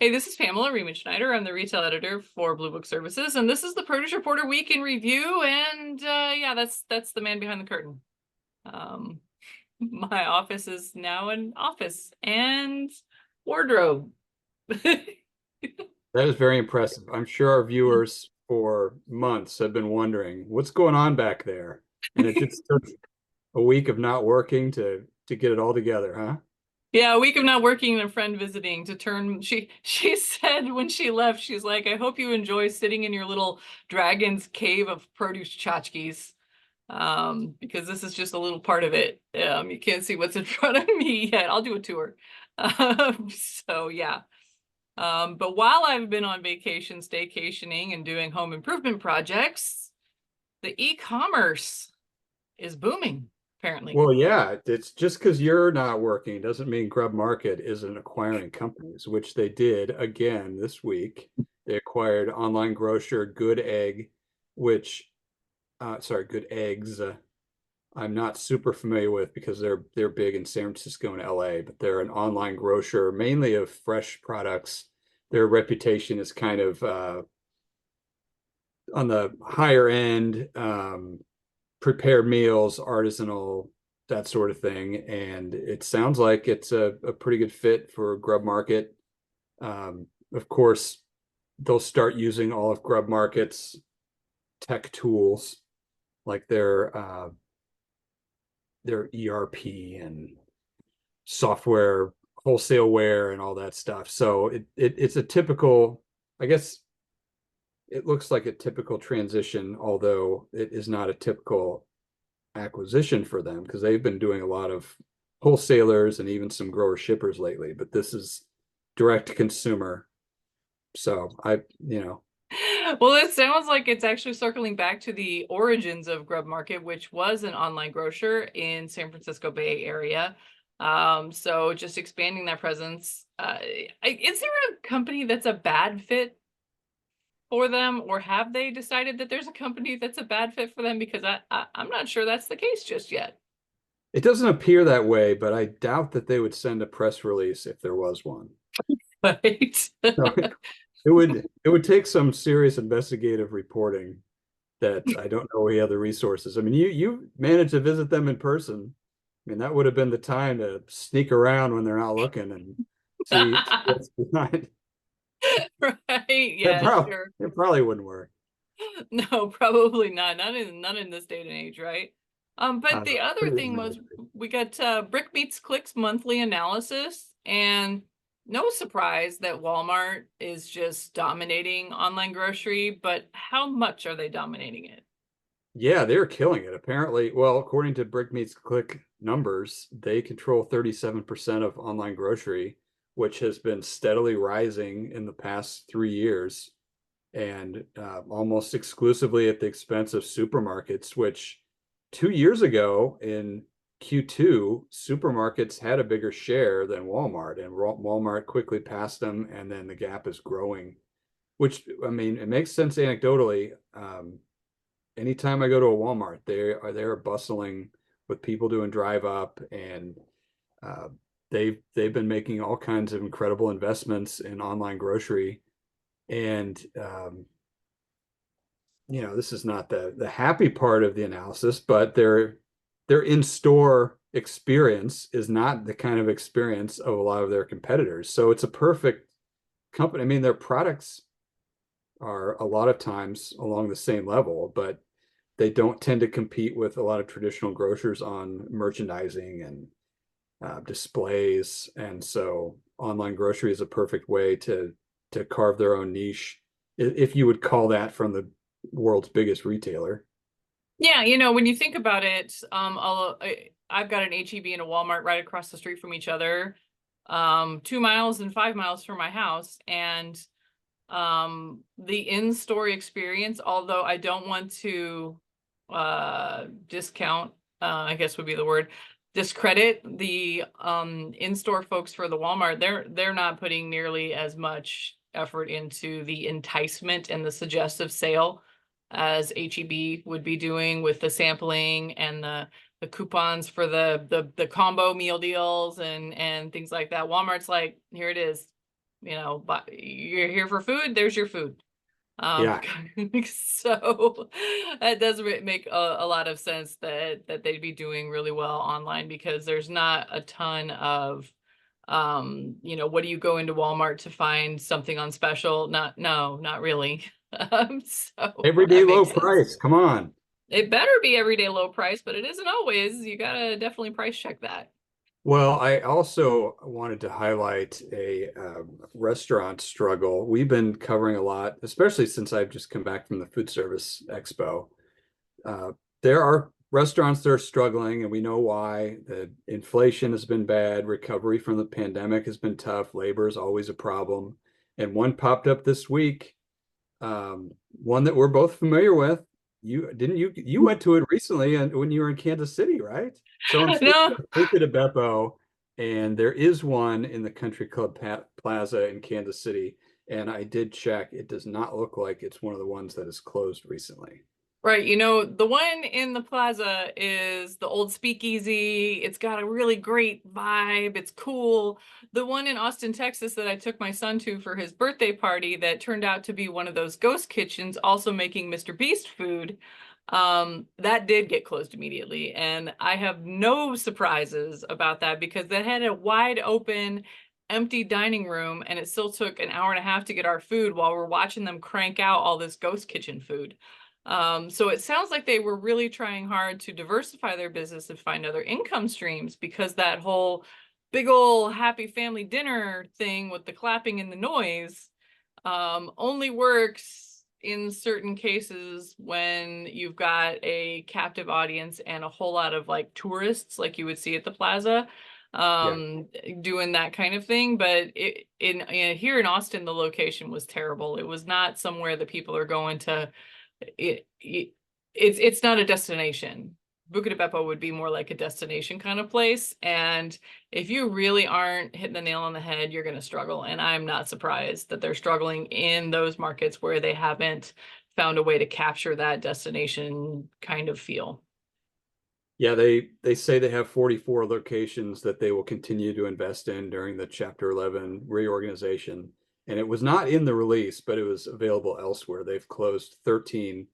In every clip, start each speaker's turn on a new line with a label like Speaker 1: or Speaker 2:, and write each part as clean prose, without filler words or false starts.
Speaker 1: Hey, this is Pamela Schneider. I'm the retail editor for Blue Book Services, and this is the Produce Reporter Week in Review. And yeah, that's the man behind the curtain. Um, my office is now an office and wardrobe.
Speaker 2: That is very impressive. I'm sure our viewers for months have been wondering what's going on back there. And it just took a week of not working to get it all together, huh?
Speaker 1: Yeah, a week of not working and a friend visiting to turn. She said when she left, she's like, "I hope you enjoy sitting in your little dragon's cave of produce tchotchkes." Because this is just a little part of it. You can't see what's in front of me yet. I'll do a tour. So yeah. But while I've been on vacation, staycationing, and doing home improvement projects, the e-commerce is booming, apparently.
Speaker 2: Well, yeah, it's just because you're not working doesn't mean GrubMarket isn't acquiring companies, which they did again this week. They acquired online grocer Good Egg, which Good Eggs. I'm not super familiar with because they're big in San Francisco and LA, but they're an online grocer mainly of fresh products. Their reputation is kind of on the higher end, prepared meals, artisanal, that sort of thing. And it sounds like it's a pretty good fit for GrubMarket. Of course, they'll start using all of GrubMarket's tech tools, like their ERP and software, wholesaleware, and all that stuff. So it's a typical, I guess it looks like a typical transition, although it is not a typical acquisition for them because they've been doing a lot of wholesalers and even some grower shippers lately, but this is direct to consumer. So
Speaker 1: Well, it sounds like it's actually circling back to the origins of GrubMarket, which was an online grocer in San Francisco Bay Area. So just expanding that presence. Is there a company that's a bad fit for them, or have they decided that there's a company that's a bad fit for them? Because I'm not sure that's the case just yet.
Speaker 2: it doesn't appear that way, but I doubt that they would send a press release if there was one.
Speaker 1: Right.
Speaker 2: No, it would take some serious investigative reporting that I don't know any other resources. I mean, you managed to visit them in person. I mean, that would have been the time to sneak around when they're not looking and see what's behind.
Speaker 1: Right.
Speaker 2: That
Speaker 1: Yeah,
Speaker 2: probably
Speaker 1: sure.
Speaker 2: it probably wouldn't work.
Speaker 1: No, probably not. Not in this day and age, right? But the other
Speaker 2: Pretty
Speaker 1: thing was we got Brick Meets Clicks monthly analysis, and no surprise that Walmart is just dominating online grocery, but how much are they dominating it?
Speaker 2: Yeah, they're killing it. Apparently, well, according to Brick Meets Click numbers, they control 37% of online grocery, which has been steadily rising in the past 3 years, and almost exclusively at the expense of supermarkets, which 2 years ago in Q2, supermarkets had a bigger share than Walmart, and Walmart quickly passed them, and then the gap is growing, which I mean, it makes sense anecdotally. Anytime I go to a Walmart, they're bustling with people doing drive up, and uh, they've been making all kinds of incredible investments in online grocery. And this is not the happy part of the analysis, but their in-store experience is not the kind of experience of a lot of their competitors. So it's a perfect company. I mean, their products are a lot of times along the same level, but they don't tend to compete with a lot of traditional grocers on merchandising and displays. And so online grocery is a perfect way to carve their own niche, if you would call that from the world's biggest retailer.
Speaker 1: Yeah, when you think about it, I've got an HEB and a Walmart right across the street from each other, 2 miles and 5 miles from my house, and the in-store experience, although I don't want to discount, I guess would be the word, discredit the in-store folks for the Walmart. They're not putting nearly as much effort into the enticement and the suggestive sale as HEB would be doing with the sampling and the coupons for the combo meal deals and things like that. Walmart's like, here it is. but you're here for food, there's your food.
Speaker 2: Yeah.
Speaker 1: So that does make a lot of sense that they'd be doing really well online, because there's not a ton of, what do you go into Walmart to find something on special? Not really. So
Speaker 2: Everyday
Speaker 1: that
Speaker 2: low
Speaker 1: makes sense.
Speaker 2: price. Come on.
Speaker 1: It better be everyday low price, but it isn't always. You gotta definitely price check that.
Speaker 2: Well, I also wanted to highlight a restaurant struggle. We've been covering a lot, especially since I've just come back from the food service expo. Uh, there are restaurants that are struggling, and we know why. The inflation has been bad. Recovery from the pandemic has been tough. Labor is always a problem. And one popped up this week, one that we're both familiar with. You went to it recently and when you were in Kansas City, right? So I'm speaking
Speaker 1: No,
Speaker 2: of Buca di Beppo, and there is one in the Country Club Plaza in Kansas City. And I did check. It does not look like it's one of the ones that is closed recently.
Speaker 1: right. The one in the plaza is the old speakeasy. It's got a really great vibe. It's cool. The one in Austin, Texas that I took my son to for his birthday party that turned out to be one of those ghost kitchens, also making Mr. Beast food, that did get closed immediately. And I have no surprises about that, because that had a wide open, empty dining room, and it still took an hour and a half to get our food while we're watching them crank out all this ghost kitchen food. So it sounds like they were really trying hard to diversify their business and find other income streams, because that whole big old happy family dinner thing with the clapping and the noise only works in certain cases when you've got a captive audience and a whole lot of like tourists, like you would see at the plaza,
Speaker 2: Yeah.
Speaker 1: doing that kind of thing. But here in Austin, the location was terrible. It was not somewhere that people are going to. It's not a destination. Buca di Beppo would be more like a destination kind of place. And if you really aren't hitting the nail on the head, you're going to struggle. And I'm not surprised that they're struggling in those markets where they haven't found a way to capture that destination kind of feel.
Speaker 2: Yeah, they say they have 44 locations that they will continue to invest in during the Chapter 11 reorganization. And it was not in the release, but it was available elsewhere. They've closed 13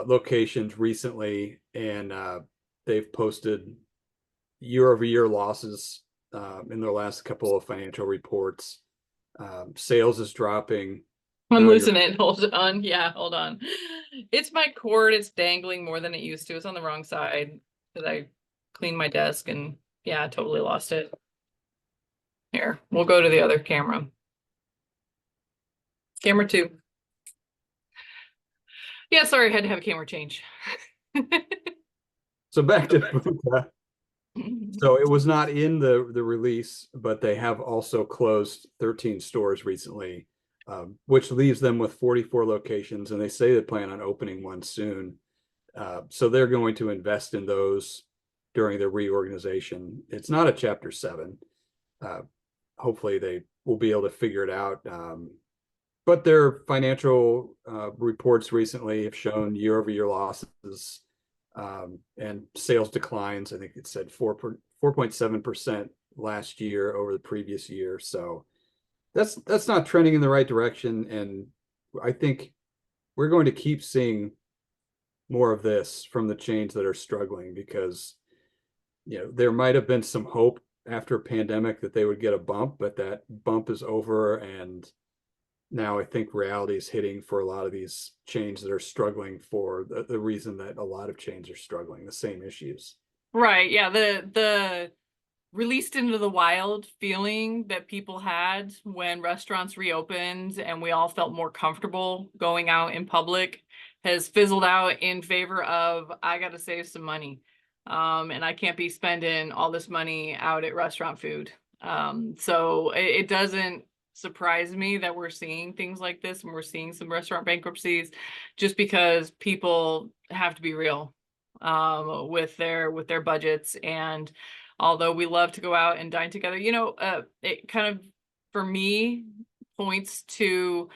Speaker 2: locations recently, and they've posted year-over-year losses in their last couple of financial reports. Sales is dropping. I
Speaker 1: I'm
Speaker 2: know you're
Speaker 1: losing it. Hold on. Yeah, hold on. It's my cord. It's dangling more than it used to. It's on the wrong side because I cleaned my desk and yeah, I totally lost it. Here, we'll go to the other camera. Camera two. Yeah, sorry, I had to have a camera change.
Speaker 2: so back to Buca. So it was not in the release, but they have also closed 13 stores recently, which leaves them with 44 locations, and they say they plan on opening one soon. So they're going to invest in those during the reorganization. It's not a Chapter 7. Uh, Hopefully they will be able to figure it out. But their financial reports recently have shown year-over-year losses and sales declines. I think it said 4.7% last year over the previous year. So that's not trending in the right direction. And I think we're going to keep seeing more of this from the chains that are struggling, because there might have been some hope after a pandemic that they would get a bump, but that bump is over. And now I think reality is hitting for a lot of these chains that are struggling for the reason that a lot of chains are struggling, the same issues.
Speaker 1: Right. Yeah. The released into the wild feeling that people had when restaurants reopened and we all felt more comfortable going out in public has fizzled out in favor of, I got to save some money. And I can't be spending all this money out at restaurant food. So it doesn't surprise me that we're seeing things like this and we're seeing some restaurant bankruptcies, just because people have to be real with their budgets. And although we love to go out and dine together, it kind of, for me, points to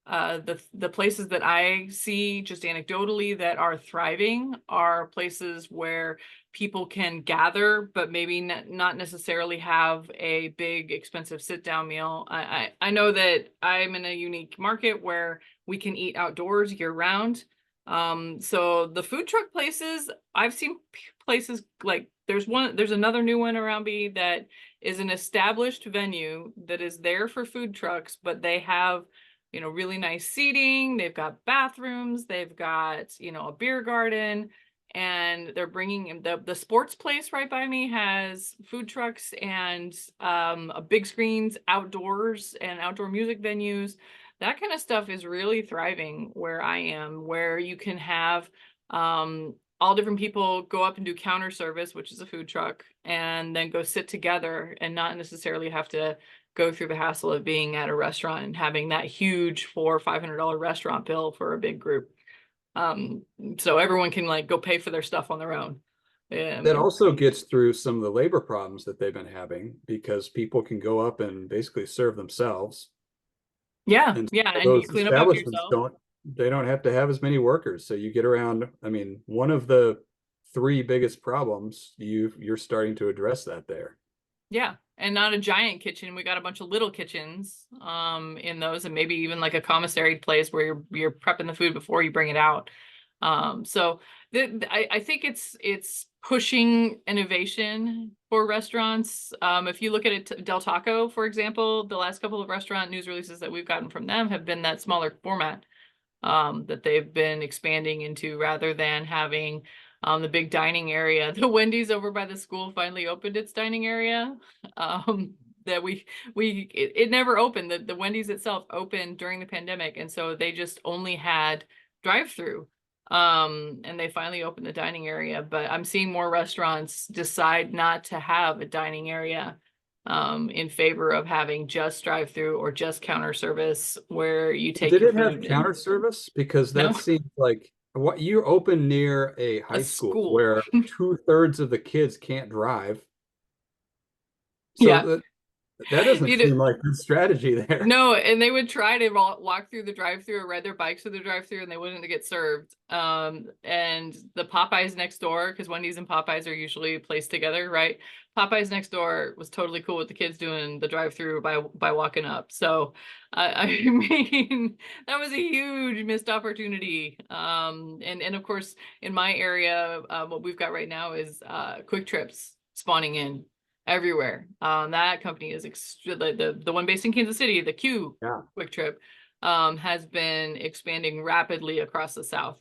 Speaker 1: the places that I see just anecdotally that are thriving are places where people can gather, but maybe not necessarily have a big expensive sit down meal. I know that I'm in a unique market where we can eat outdoors year round. So the food truck places, I've seen places like there's another new one around me that is an established venue that is there for food trucks, but they have, you know, really nice seating. They've got bathrooms, they've got, you know, a beer garden, and they're bringing in the sports place right by me has food trucks and a big screens outdoors and outdoor music venues. That kind of stuff is really thriving where I am, where you can have all different people go up and do counter service, which is a food truck, and then go sit together and not necessarily have to go through the hassle of being at a restaurant and having that huge $400 or $500 restaurant bill for a big group. So everyone can like go pay for their stuff on their own.
Speaker 2: That also gets through some of the labor problems that they've been having because people can go up and basically serve themselves.
Speaker 1: Yeah,
Speaker 2: And
Speaker 1: yeah, and you
Speaker 2: those
Speaker 1: clean up after
Speaker 2: establishments
Speaker 1: yourself.
Speaker 2: they don't have to have as many workers. So you get around, I mean, one of the three biggest problems, you're starting to address that there.
Speaker 1: Yeah, and not a giant kitchen. We got a bunch of little kitchens in those, and maybe even like a commissary place where you're prepping the food before you bring it out. So I think it's pushing innovation for restaurants. If you look at it, Del Taco, for example, the last couple of restaurant news releases that we've gotten from them have been that smaller format that they've been expanding into rather than having the big dining area. The Wendy's over by the school finally opened its dining area. That it never opened. The Wendy's itself opened during the pandemic, and so they just only had drive-through. And they finally opened the dining area, but I'm seeing more restaurants decide not to have a dining area in favor of having just drive-through or just counter service where you take
Speaker 2: Did
Speaker 1: your
Speaker 2: it have
Speaker 1: food and
Speaker 2: counter service? Because that
Speaker 1: no,
Speaker 2: seems like what you open near a
Speaker 1: a
Speaker 2: high school
Speaker 1: school.
Speaker 2: where 2/3 of the kids can't drive. So
Speaker 1: Yeah.
Speaker 2: that doesn't
Speaker 1: You know,
Speaker 2: seem like good strategy there.
Speaker 1: no, and they would try to walk through the drive-through or ride their bikes through the drive-through and they wouldn't get served. And the Popeyes next door, because Wendy's and Popeyes are usually placed together, right? Popeyes next door was totally cool with the kids doing the drive-through by walking up. So I mean, that was a huge missed opportunity. And of course, in my area, what we've got right now is Quick Trips spawning in everywhere. That company is the one based in Kansas City, the Q
Speaker 2: Yeah.
Speaker 1: Quick Trip, has been expanding rapidly across the South,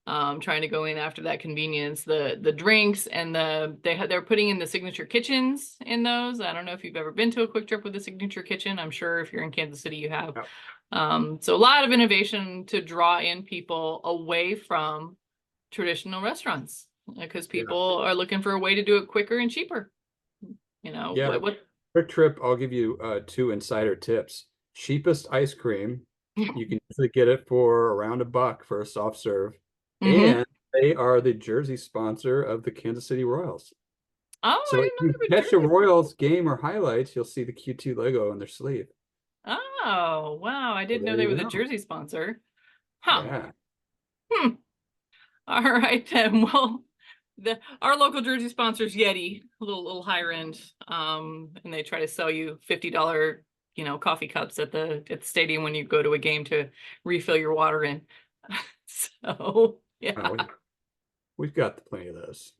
Speaker 1: trying to go in after that convenience. The drinks and they're putting in the signature kitchens in those. I don't know if you've ever been to a Quick Trip with a signature kitchen. I'm sure if you're in Kansas City, you have. So a lot of innovation to draw in people away from traditional restaurants because
Speaker 2: Yeah.
Speaker 1: people are looking for a way to do it quicker and cheaper. You know,
Speaker 2: Yeah.
Speaker 1: what
Speaker 2: Quick Trip, I'll give you two insider tips. Cheapest ice cream, you can usually get it for around $1 for a soft serve.
Speaker 1: Mm-hmm.
Speaker 2: And they are the jersey sponsor of the Kansas City Royals.
Speaker 1: Oh,
Speaker 2: So
Speaker 1: I
Speaker 2: if
Speaker 1: didn't know
Speaker 2: you
Speaker 1: they were
Speaker 2: catch a
Speaker 1: Jersey.
Speaker 2: Royals game or highlights, you'll see the Q2 logo on their sleeve.
Speaker 1: Oh, wow. I
Speaker 2: So
Speaker 1: didn't know
Speaker 2: there
Speaker 1: they
Speaker 2: you
Speaker 1: were the
Speaker 2: go.
Speaker 1: Jersey sponsor. Huh.
Speaker 2: Yeah.
Speaker 1: Hmm. All right then. Well, our local Jersey sponsor's Yeti, a little higher end. And they try to sell you $50, you know, coffee cups at the stadium when you go to a game to refill your water in. So, yeah.
Speaker 2: Oh, we've got plenty of those.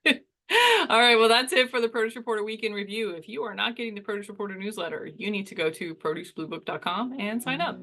Speaker 1: All right, well, that's it for the Produce Reporter Weekend Review. If you are not getting the Produce Reporter newsletter, you need to go to producebluebook.com and sign up.